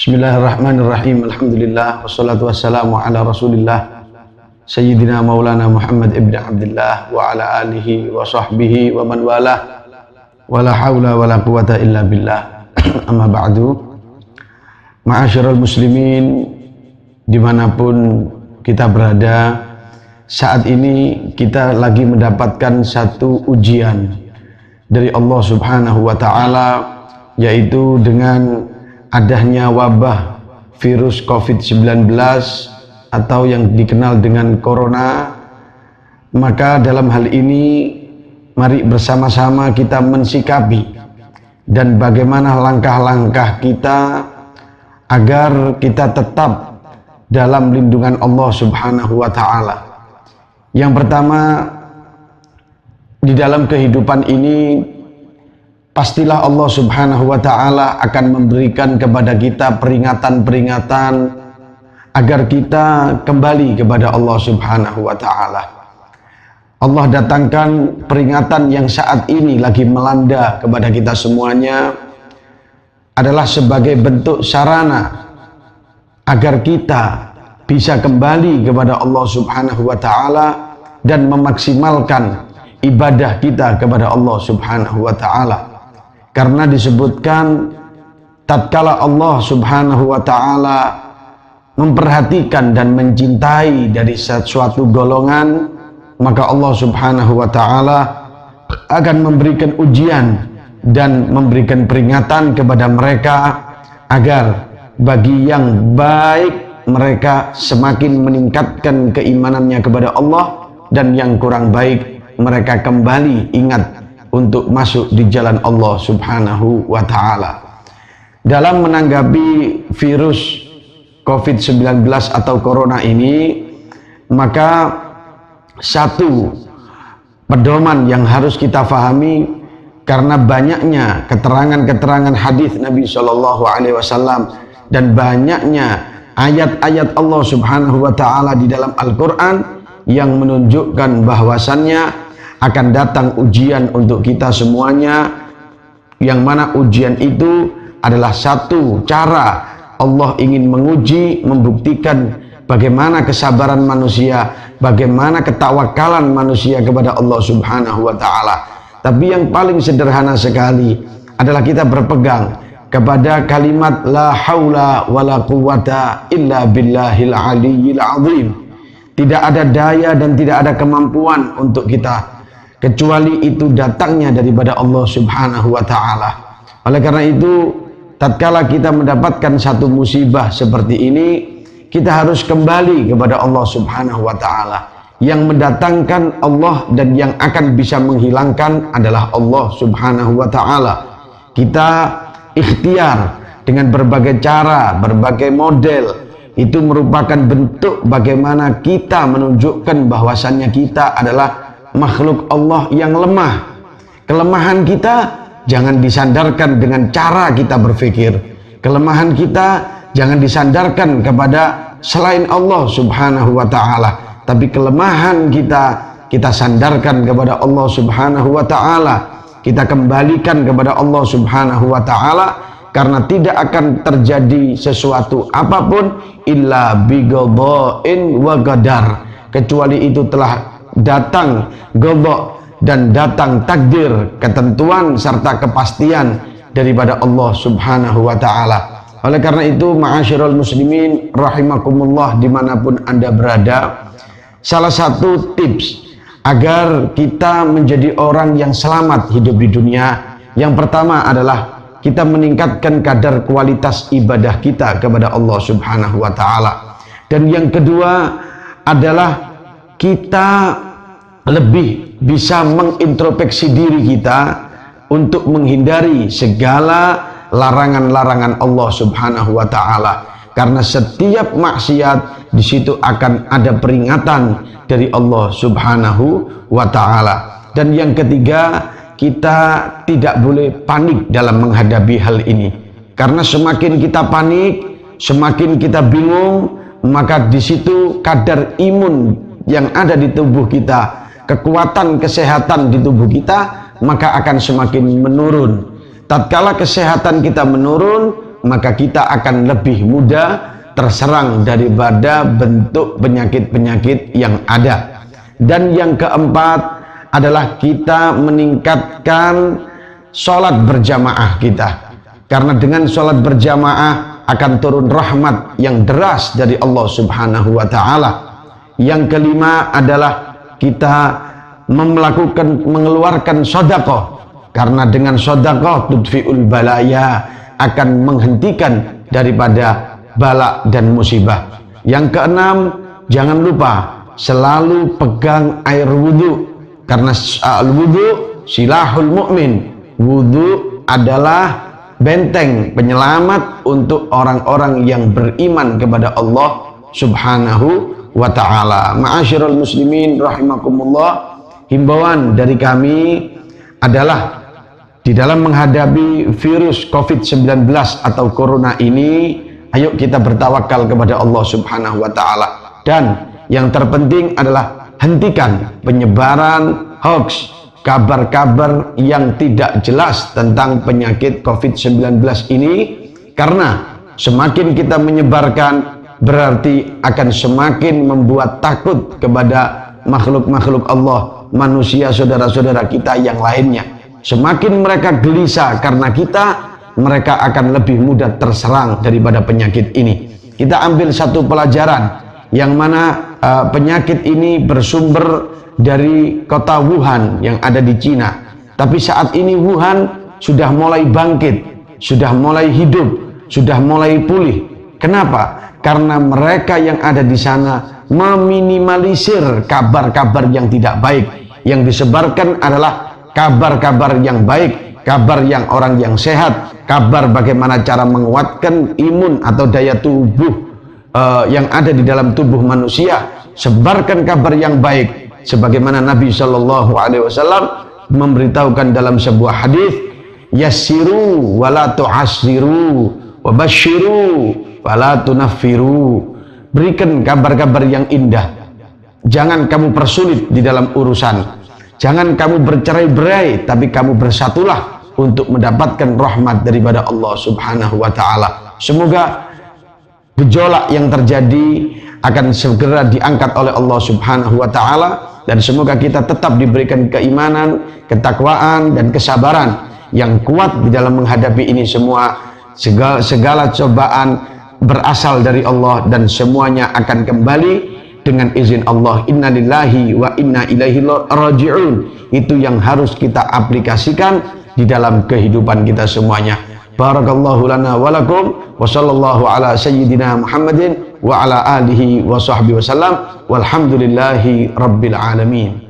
Bismillahirrahmanirrahim. Alhamdulillah wassalatu wassalamu ala Rasulillah Sayyidina Maulana Muhammad ibn Abdullah wa ala alihi wa sahbihi wa man walah wa la hawla wa la quwata illa billah. Amma ba'du. Ma'asyiral muslimin dimanapun kita berada, saat ini kita lagi mendapatkan satu ujian dari Allah Subhanahu wa ta'ala, yaitu dengan adanya wabah virus COVID-19 atau yang dikenal dengan corona. Maka dalam hal ini mari bersama-sama kita mensikapi dan bagaimana langkah-langkah kita agar kita tetap dalam lindungan Allah Subhanahu wa ta'ala. Yang pertama, di dalam kehidupan ini pastilah Allah Subhanahu wa ta'ala akan memberikan kepada kita peringatan-peringatan agar kita kembali kepada Allah Subhanahu wa ta'ala. Allah datangkan peringatan yang saat ini lagi melanda kepada kita semuanya adalah sebagai bentuk sarana agar kita bisa kembali kepada Allah Subhanahu wa ta'ala dan memaksimalkan ibadah kita kepada Allah Subhanahu wa ta'ala. Karena disebutkan tatkala Allah Subhanahu wa ta'ala memperhatikan dan mencintai dari suatu golongan, maka Allah Subhanahu wa ta'ala akan memberikan ujian dan memberikan peringatan kepada mereka agar bagi yang baik mereka semakin meningkatkan keimanannya kepada Allah, dan yang kurang baik mereka kembali ingat untuk masuk di jalan Allah Subhanahu wa ta'ala. Dalam menanggapi virus COVID-19 atau corona ini, maka satu pedoman yang harus kita fahami, karena banyaknya keterangan-keterangan hadis Nabi Shallallahu Alaihi Wasallam dan banyaknya ayat-ayat Allah Subhanahu wa ta'ala di dalam Al-Quran yang menunjukkan bahwasannya akan datang ujian untuk kita semuanya, yang mana ujian itu adalah satu cara Allah ingin menguji, membuktikan bagaimana kesabaran manusia, bagaimana ketawakalan manusia kepada Allah Subhanahu wa ta'ala. Tapi yang paling sederhana sekali adalah kita berpegang kepada kalimat la haula wa la quwata illa billahil aliyyil azim. Tidak ada daya dan tidak ada kemampuan untuk kita kecuali itu datangnya daripada Allah Subhanahu wa ta'ala. Oleh karena itu, tatkala kita mendapatkan satu musibah seperti ini, kita harus kembali kepada Allah Subhanahu wa ta'ala. Yang mendatangkan Allah dan yang akan bisa menghilangkan adalah Allah Subhanahu wa ta'ala. Kita ikhtiar dengan berbagai cara, berbagai model, itu merupakan bentuk bagaimana kita menunjukkan bahwasannya kita adalah makhluk Allah yang lemah. Kelemahan kita jangan disandarkan dengan cara kita berpikir. Kelemahan kita jangan disandarkan kepada selain Allah Subhanahu wa ta'ala. Tapi kelemahan kita sandarkan kepada Allah Subhanahu wa ta'ala. Kita kembalikan kepada Allah Subhanahu wa ta'ala, karena tidak akan terjadi sesuatu apapun illa biqada'in wa qadar, kecuali itu telah datang qadha dan datang takdir, ketentuan serta kepastian daripada Allah Subhanahu wa ta'ala. Oleh karena itu, ma'asyiral muslimin rahimakumullah dimanapun Anda berada, salah satu tips agar kita menjadi orang yang selamat hidup di dunia, yang pertama adalah kita meningkatkan kadar kualitas ibadah kita kepada Allah Subhanahu wa ta'ala. Dan yang kedua adalah kita lebih bisa mengintrospeksi diri kita untuk menghindari segala larangan-larangan Allah Subhanahu wa ta'ala. Karena setiap maksiat di situ akan ada peringatan dari Allah Subhanahu wa ta'ala. Dan yang ketiga, kita tidak boleh panik dalam menghadapi hal ini. Karena semakin kita panik, semakin kita bingung, maka di situ kadar imun yang ada di tubuh kita, kekuatan kesehatan di tubuh kita, maka akan semakin menurun. Tatkala kesehatan kita menurun, maka kita akan lebih mudah terserang daripada bentuk penyakit-penyakit yang ada. Dan yang keempat adalah kita meningkatkan sholat berjamaah kita, karena dengan sholat berjamaah akan turun rahmat yang deras dari Allah Subhanahu wa Ta'ala. Yang kelima adalah kita mengeluarkan sedekah, karena dengan sedekah tudfi'ul balaya, akan menghentikan daripada bala dan musibah. Yang keenam, jangan lupa selalu pegang air wudhu, karena al-wudhu silahul mu'min. Wudhu adalah benteng penyelamat untuk orang-orang yang beriman kepada Allah Subhanahu wa Ta'ala. Ma'asyiral muslimin rahimakumullah, himbauan dari kami adalah di dalam menghadapi virus COVID-19 atau corona ini, ayo kita bertawakal kepada Allah Subhanahu wa Ta'ala. Dan yang terpenting adalah hentikan penyebaran hoax, kabar-kabar yang tidak jelas tentang penyakit COVID-19 ini, karena semakin kita menyebarkan berarti akan semakin membuat takut kepada makhluk-makhluk Allah, manusia saudara-saudara kita yang lainnya. Semakin mereka gelisah karena kita, mereka akan lebih mudah terserang daripada penyakit ini. Kita ambil satu pelajaran, yang mana penyakit ini bersumber dari kota Wuhan yang ada di Cina. Tapi saat ini Wuhan sudah mulai bangkit, sudah mulai hidup, sudah mulai pulih. Kenapa? Karena mereka yang ada di sana meminimalisir kabar-kabar yang tidak baik. Yang disebarkan adalah kabar-kabar yang baik, kabar yang orang yang sehat, kabar bagaimana cara menguatkan imun atau daya tubuh yang ada di dalam tubuh manusia. Sebarkan kabar yang baik, sebagaimana Nabi Shallallahu Alaihi Wasallam memberitahukan dalam sebuah hadis, yassiru wala tu'assiru wabashiru wala tunaffiru. Berikan kabar-kabar yang indah, jangan kamu persulit di dalam urusan, jangan kamu bercerai-berai, tapi kamu bersatulah untuk mendapatkan rahmat daripada Allah Subhanahu wa Ta'ala. Semoga gejolak yang terjadi akan segera diangkat oleh Allah Subhanahu wa Ta'ala, dan semoga kita tetap diberikan keimanan, ketakwaan, dan kesabaran yang kuat di dalam menghadapi ini semua. Segala cobaan berasal dari Allah dan semuanya akan kembali dengan izin Allah. Inna lillahi wa inna ilaihi raji'un. Itu yang harus kita aplikasikan di dalam kehidupan kita semuanya. Barakallahu lana wa lakum wa sallallahu ala sayyidina Muhammadin wa ala alihi wa sahbihi wasallam walhamdulillahi rabbil alamin.